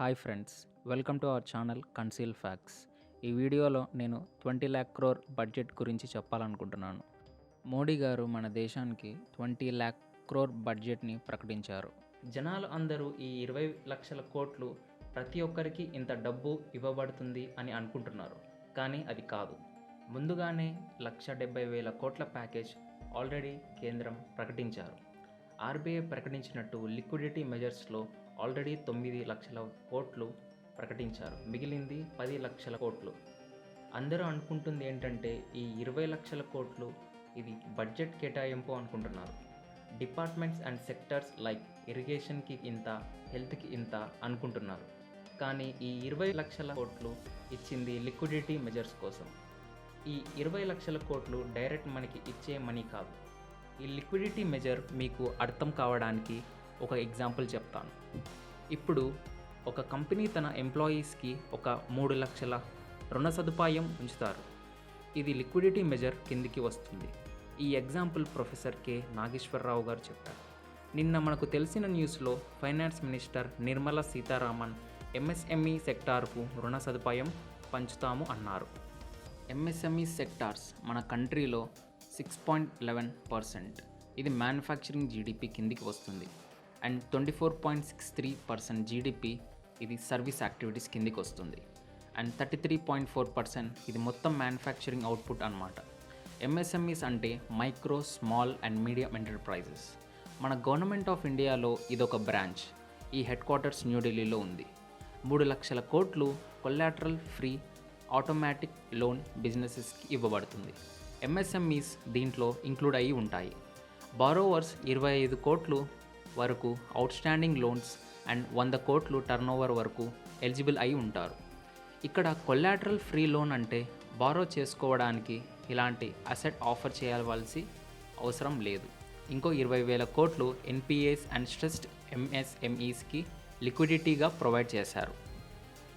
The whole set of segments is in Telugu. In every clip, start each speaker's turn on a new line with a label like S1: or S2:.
S1: Hi friends, welcome to our channel conceal facts. ఈ వీడియోలో నేను 20 lakh crore బడ్జెట్ గురించి చెప్పాలనుకుంటున్నాను. మోడీ గారు మన దేశానికి 20 lakh crore బడ్జెట్ని ప్రకటించారు. జనాలు అందరూ ఈ 20 లక్షల కోట్లు ప్రతి ఒక్కరికి ఇంత డబ్బు ఇవ్వబడుతుంది అని అనుకుంటున్నారు, కానీ అది కాదు. ముందుగానే 1,70,000 కోట్ల ప్యాకేజ్ ఆల్రెడీ కేంద్రం ప్రకటించారు. ఆర్బీఐ ప్రకటించినట్టు లిక్విడిటీ మెజర్స్లో ఆల్రెడీ 9 లక్షల కోట్లు ప్రకటించారు, మిగిలింది 10 లక్షల కోట్లు. అందరూ అనుకుంటుంది ఏంటంటే ఈ 20 లక్షల కోట్లు ఇది బడ్జెట్ కేటాయింపు అనుకుంటున్నారు. డిపార్ట్మెంట్స్ అండ్ సెక్టర్స్ లైక్ ఇరిగేషన్కి ఇంత, హెల్త్కి ఇంత అనుకుంటున్నారు, కానీ ఈ 20 లక్షల కోట్లు ఇచ్చింది లిక్విడిటీ మెజర్స్ కోసం. ఈ 20 లక్షల కోట్లు డైరెక్ట్ మనకి ఇచ్చే మనీ కాదు. ఈ లిక్విడిటీ మెజర్ మీకు అర్థం కావడానికి ఒక ఎగ్జాంపుల్ చెప్తాను. ఇప్పుడు ఒక కంపెనీ తన ఎంప్లాయీస్కి ఒక 3 లక్షల రుణ సదుపాయం ఉంచుతారు. ఇది లిక్విడిటీ మెజర్ కిందికి వస్తుంది. ఈ ఎగ్జాంపుల్ ప్రొఫెసర్ కె నాగేశ్వరరావు గారు చెప్పారు. నిన్న మనకు తెలిసిన న్యూస్లో finance minister Nirmala Sitharaman MSME సెక్టార్కు రుణ సదుపాయం పంచుతాము అన్నారు. ఎంఎస్ఎంఈ సెక్టార్స్ మన కంట్రీలో 6.11%. ఇది మ్యానుఫ్యాక్చరింగ్ జీడిపి కిందికి వస్తుంది. అండ్ 24.63% జీడిపి ఇది సర్వీస్ యాక్టివిటీస్ కిందికి వస్తుంది. అండ్ 33.4% ఇది మొత్తం మ్యానుఫ్యాక్చరింగ్ అవుట్పుట్ అన్నమాట. ఎంఎస్ఎంఈస్ అంటే micro, small and medium enterprises. మన గవర్నమెంట్ ఆఫ్ ఇండియాలో ఇదొక బ్రాంచ్. ఈ హెడ్ క్వార్టర్స్ న్యూఢిల్లీలో ఉంది. 3 లక్షల కోట్లు కొలాటరల్ ఫ్రీ ఆటోమేటిక్ లోన్ బిజినెసెస్కి ఇవ్వబడుతుంది. ఎంఎస్ఎంఈస్ దీంట్లో ఇంక్లూడ్ అయ్యి ఉంటాయి. బారోవర్స్ 25 కోట్లు వరకు అవుట్స్టాండింగ్ లోన్స్ అండ్ 100 కోట్లు టర్నోవర్ వరకు ఎలిజిబుల్ అయి ఉంటారు. ఇక్కడ కొలాటరల్ ఫ్రీ లోన్ అంటే బారో చేసుకోవడానికి ఇలాంటి అసెట్ ఆఫర్ చేయవలసి అవసరం లేదు. ఇంకో 20,000 కోట్లు ఎన్పిఏస్ అండ్ స్ట్రెస్డ్ ఎంఎస్ఎంఈస్కి లిక్విడిటీగా ప్రొవైడ్ చేశారు.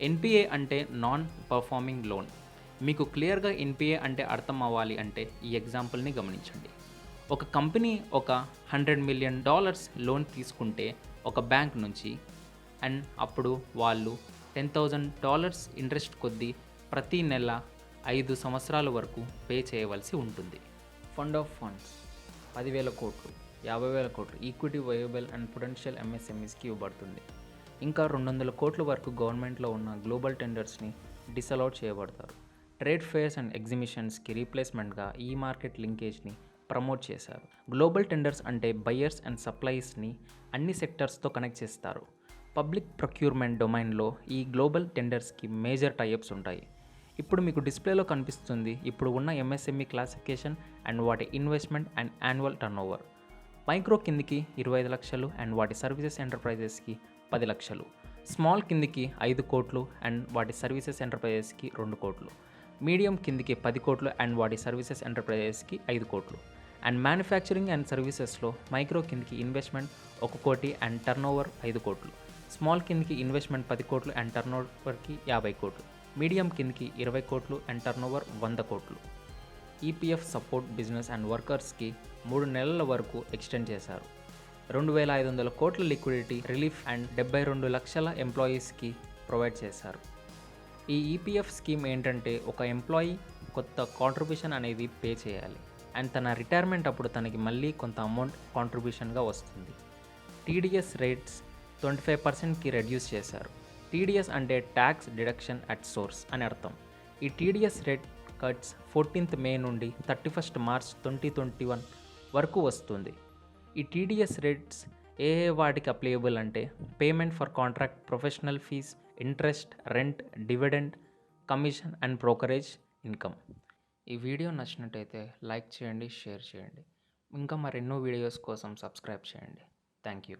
S1: ఎన్పిఏ అంటే నాన్ పర్ఫార్మింగ్ లోన్. మీకు క్లియర్గా ఎన్పిఏ అంటే అర్థం అవ్వాలి అంటే ఈ ఎగ్జాంపుల్ని గమనించండి. ఒక కంపెనీ ఒక $100 million లోన్ తీసుకుంటే ఒక బ్యాంక్ నుంచి, అండ్ అప్పుడు వాళ్ళు $10,000 ఇంట్రెస్ట్ కొద్దీ ప్రతి నెల 5 సంవత్సరాల వరకు పే చేయవలసి ఉంటుంది. ఫండ్ ఆఫ్ ఫండ్స్ 10,000 కోట్లు, 50,000 కోట్లు ఈక్విటీ వయబుల్ అండ్ పొటెన్షియల్ ఎంఎస్ఎంఈస్కి ఇవ్వబడుతుంది. ఇంకా 200 కోట్ల వరకు గవర్నమెంట్లో ఉన్న గ్లోబల్ టెండర్స్ని డిసలౌట్ చేయబడతారు. ట్రేడ్ ఫేర్స్ అండ్ ఎగ్జిబిషన్స్కి రీప్లేస్మెంట్గా ఈ మార్కెట్ లింకేజ్ని ప్రమోట్ చేశారు. గ్లోబల్ టెండర్స్ అంటే బయర్స్ అండ్ సప్లైస్ని అన్ని సెక్టర్స్తో కనెక్ట్ చేస్తారు. పబ్లిక్ ప్రొక్యూర్మెంట్ డొమైన్లో ఈ గ్లోబల్ టెండర్స్కి మేజర్ టైప్స్ ఉంటాయి. ఇప్పుడు మీకు డిస్ప్లేలో కనిపిస్తుంది ఇప్పుడు ఉన్న ఎంఎస్ఎంఈ క్లాసిఫికేషన్ అండ్ వాటి investment and annual turnover. Micro కిందికి 25 లక్షలు అండ్ వాటి సర్వీసెస్ ఎంటర్ప్రైజెస్కి 10 లక్షలు. స్మాల్ కిందికి 5 కోట్లు అండ్ వాటి సర్వీసెస్ ఎంటర్ప్రైజెస్కి 2 కోట్లు. మీడియం కిందికి 10 కోట్లు అండ్ వాటి సర్వీసెస్ ఎంటర్ప్రైజెస్కి 5 కోట్లు. అండ్ మ్యానుఫ్యాక్చరింగ్ అండ్ సర్వీసెస్లో మైక్రో కిందికి ఇన్వెస్ట్మెంట్ 1 కోటి అండ్ టర్నోవర్ 5 కోట్లు. స్మాల్ కిందికి ఇన్వెస్ట్మెంట్ 10 కోట్లు అండ్ టర్నోవర్కి 50 కోట్లు. మీడియం కిందికి 20 కోట్లు అండ్ టర్నోవర్ 100 కోట్లు. ఈపీఎఫ్ సపోర్ట్ బిజినెస్ అండ్ వర్కర్స్కి 3 నెలల వరకు ఎక్స్టెండ్ చేశారు. 2,500 కోట్ల లిక్విడిటీ రిలీఫ్ అండ్ 72 లక్షల ఎంప్లాయీస్కి ప్రొవైడ్ చేశారు. ఈ ఈపీఎఫ్ స్కీమ్ ఏంటంటే ఒక ఎంప్లాయీ కొత్త కాంట్రిబ్యూషన్ అనేది పే చేయాలి అండ్ తన రిటైర్మెంట్ అప్పుడు తనకి మళ్ళీ కొంత అమౌంట్ కాంట్రిబ్యూషన్గా వస్తుంది. టీడీఎస్ రేట్స్ 25%కి రెడ్యూస్ చేశారు. టీడీఎస్ అంటే ట్యాక్స్ డిడక్షన్ అట్ సోర్స్ అని అర్థం. ఈ TDS rate cuts 14th May నుండి 31st March 2021 వరకు వస్తుంది. ఈ టీడీఎస్ రేట్స్ ఏ వాటికి అప్లైయబుల్ అంటే payment for contract, professional fees, interest, rent, dividend, commission and brokerage income. ఈ వీడియో నచ్చినట్టయితే లైక్ చేయండి, షేర్ చేయండి. ఇంకా మరెన్నో వీడియోస్ కోసం సబ్స్క్రైబ్ చేయండి. Thank you.